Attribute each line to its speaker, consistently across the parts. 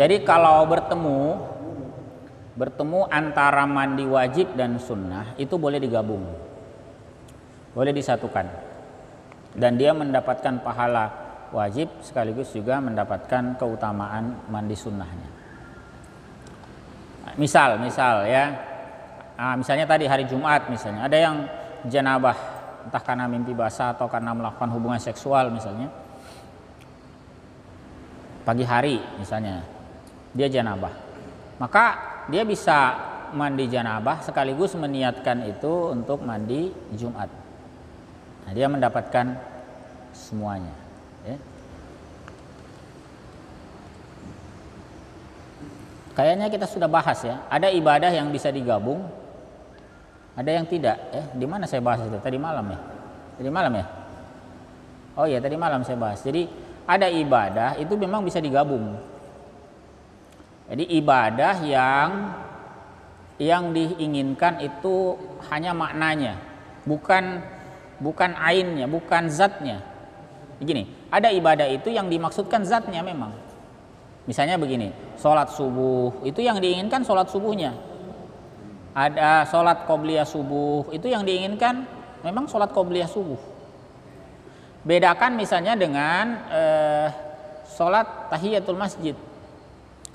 Speaker 1: Jadi kalau bertemu antara mandi wajib dan sunnah itu boleh digabung, boleh disatukan, dan dia mendapatkan pahala wajib sekaligus juga mendapatkan keutamaan mandi sunnahnya. Misal ya, misalnya tadi hari Jumat misalnya ada yang janabah, entah karena mimpi basah atau karena melakukan hubungan seksual misalnya, pagi hari misalnya dia janabah, maka dia bisa mandi janabah sekaligus meniatkan itu untuk mandi Jumat. Nah, dia mendapatkan semuanya ya. Kayaknya kita sudah bahas ya, ada ibadah yang bisa digabung, ada yang tidak ya. Di mana saya bahas itu? Tadi malam ya? Oh iya, tadi malam saya bahas. Jadi ada ibadah itu memang bisa digabung. Jadi ibadah yang diinginkan itu hanya maknanya, bukan ainnya, bukan zatnya. Begini, ada ibadah itu yang dimaksudkan zatnya memang. Misalnya begini, sholat subuh itu yang diinginkan sholat subuhnya. Ada sholat qobliyah subuh itu yang diinginkan memang sholat qobliyah subuh. Bedakan misalnya dengan sholat tahiyatul masjid.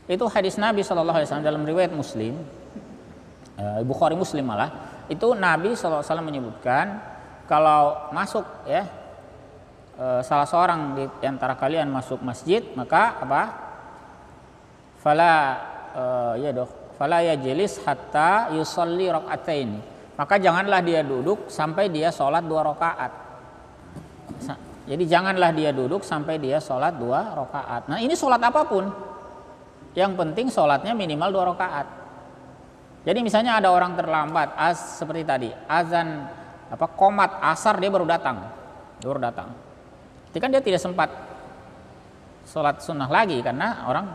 Speaker 1: Itu hadis Nabi SAW dalam riwayat Muslim, Bukhari Muslim malah, itu Nabi SAW menyebutkan kalau masuk ya salah seorang di antara kalian masuk masjid, maka apa? Fala yajlis hatta yusalli raka'atain. Maka janganlah dia duduk sampai dia sholat 2 rakaat. Jadi janganlah dia duduk sampai dia sholat 2 rakaat. Nah, ini sholat apapun, yang penting sholatnya minimal 2 rakaat. Jadi misalnya ada orang terlambat, seperti tadi azan qomat asar dia baru datang. Jadi kan dia tidak sempat sholat sunnah lagi karena orang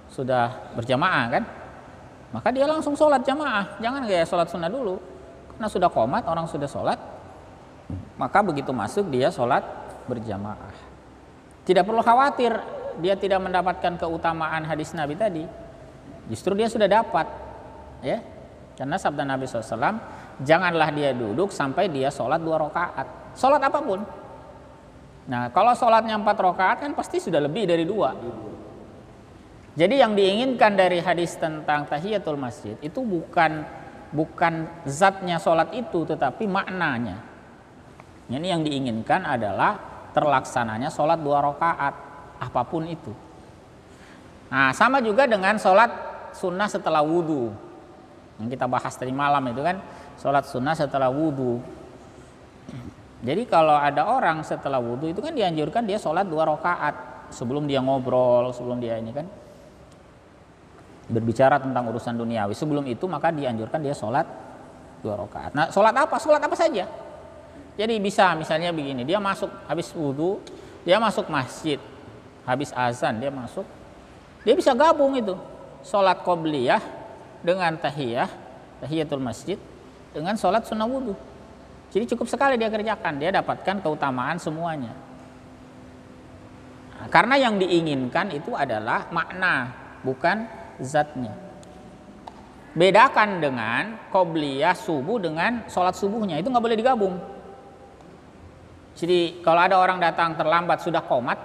Speaker 1: sudah berjamaah kan. Maka dia langsung sholat jamaah, jangan kayak sholat sunnah dulu. Karena sudah qomat, orang sudah sholat, maka begitu masuk dia sholat berjamaah. Tidak perlu khawatir dia tidak mendapatkan keutamaan hadis Nabi tadi. Justru dia sudah dapat ya. Karena sabda Nabi SAW, janganlah dia duduk sampai dia sholat 2 rakaat. Sholat apapun. Nah, kalau sholatnya 4 rakaat kan pasti sudah lebih dari 2. Jadi yang diinginkan dari hadis tentang tahiyatul masjid itu bukan zatnya sholat itu, tetapi maknanya. Ini yang diinginkan adalah terlaksananya sholat 2 rakaat, apapun itu. Nah, sama juga dengan sholat sunnah setelah wudhu. Yang kita bahas tadi malam itu kan, sholat sunnah setelah wudhu. Jadi kalau ada orang setelah wudhu itu kan dianjurkan dia sholat 2 rakaat sebelum dia ngobrol, sebelum dia ini kan berbicara tentang urusan duniawi. Sebelum itu maka dianjurkan dia sholat 2 rakaat. Nah, sholat apa? Sholat apa saja. Jadi bisa misalnya begini, dia masuk habis wudhu, dia masuk masjid, habis azan dia masuk, dia bisa gabung itu sholat qobliyah dengan tahiyatul masjid dengan sholat sunnah wudhu. Jadi cukup sekali dia kerjakan, dia dapatkan keutamaan semuanya. Nah, karena yang diinginkan itu adalah makna, bukan zatnya. Bedakan dengan qobliyah subuh dengan sholat subuhnya, itu nggak boleh digabung. Jadi kalau ada orang datang terlambat sudah qomat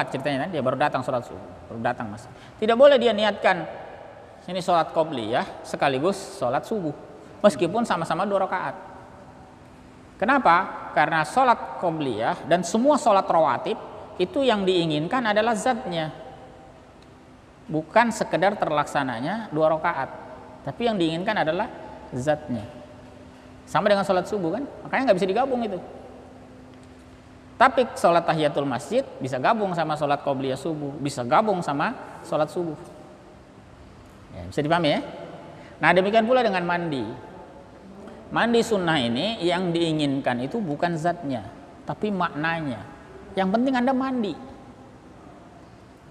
Speaker 1: ceritanya, dia baru datang sholat subuh, baru datang mas. Tidak boleh dia niatkan ini sholat qobliyah sekaligus sholat subuh, meskipun sama-sama 2 rakaat. Kenapa? Karena sholat qobliyah dan semua sholat rawatib itu yang diinginkan adalah zatnya, bukan sekedar terlaksananya 2 rakaat, tapi yang diinginkan adalah zatnya. Sama dengan sholat subuh kan, makanya nggak bisa digabung itu. Tapi sholat tahiyatul masjid bisa gabung sama sholat qobliyah subuh, bisa gabung sama sholat subuh. Ya, bisa dipahami ya? Nah, demikian pula dengan mandi. Mandi sunnah ini yang diinginkan itu bukan zatnya, tapi maknanya. Yang penting Anda mandi.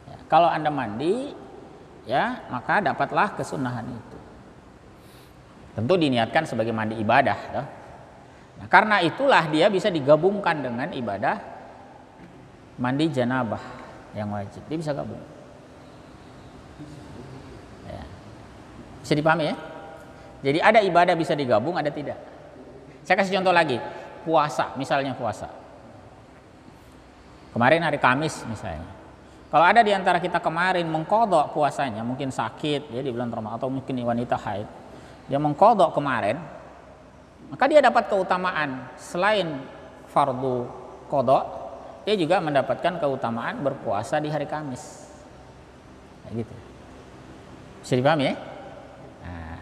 Speaker 1: Ya, kalau Anda mandi, ya maka dapatlah kesunahan itu. Tentu diniatkan sebagai mandi ibadah. Ya. Nah, karena itulah dia bisa digabungkan dengan ibadah mandi janabah yang wajib. Dia bisa gabung. Bisa dipahami ya? Jadi ada ibadah bisa digabung, ada tidak. Saya kasih contoh lagi, puasa, misalnya puasa. Kemarin hari Kamis misalnya. Kalau ada di antara kita kemarin mengkodok puasanya, mungkin sakit ya di bulan Ramadan atau mungkin wanita haid, dia mengkodok kemarin, maka dia dapat keutamaan selain fardu kodok, dia juga mendapatkan keutamaan berpuasa di hari Kamis. Kayak gitu. Bisa dipahami ya? Nah,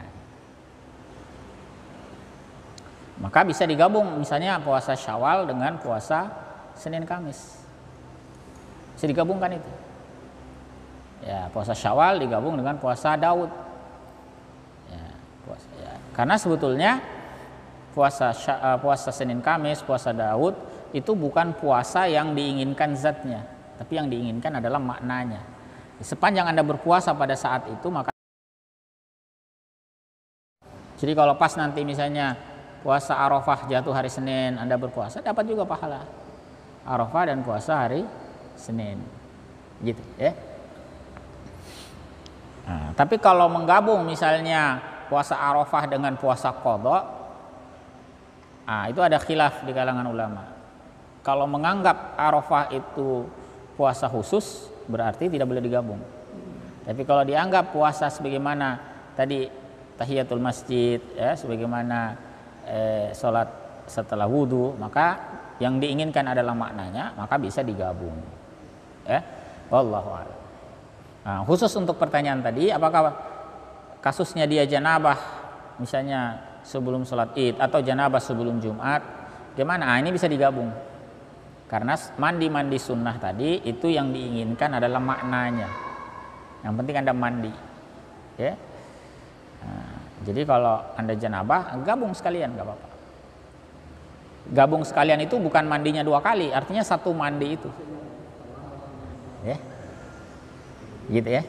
Speaker 1: maka bisa digabung misalnya puasa Syawal dengan puasa Senin Kamis. Bisa digabungkan itu. Ya, puasa Syawal digabung dengan puasa Daud. Ya, karena sebetulnya puasa Senin Kamis, puasa Daud itu bukan puasa yang diinginkan zatnya, tapi yang diinginkan adalah maknanya. Sepanjang Anda berpuasa pada saat itu, maka jadi kalau pas nanti misalnya puasa Arafah jatuh hari Senin, Anda berpuasa dapat juga pahala Arafah dan puasa hari Senin, gitu ya. Nah, tapi kalau menggabung misalnya puasa Arafah dengan puasa qadha, nah, itu ada khilaf di kalangan ulama. Kalau menganggap Arafah itu puasa khusus, berarti tidak boleh digabung. Tapi kalau dianggap puasa sebagaimana tadi tahiyatul masjid, ya, sebagaimana sholat setelah wudhu, maka yang diinginkan adalah maknanya, maka bisa digabung. Ya, wallahu a'lam. Nah, khusus untuk pertanyaan tadi, apakah kasusnya dia janabah misalnya sebelum sholat id atau janabah sebelum Jumat, gimana? Nah, ini bisa digabung. Karena mandi sunnah tadi itu yang diinginkan adalah maknanya. Yang penting Anda mandi. Ya. Nah, jadi kalau Anda janabah, gabung sekalian, gak apa-apa. Gabung sekalian itu bukan mandinya 2 kali, artinya satu mandi itu. Ya. Gitu ya.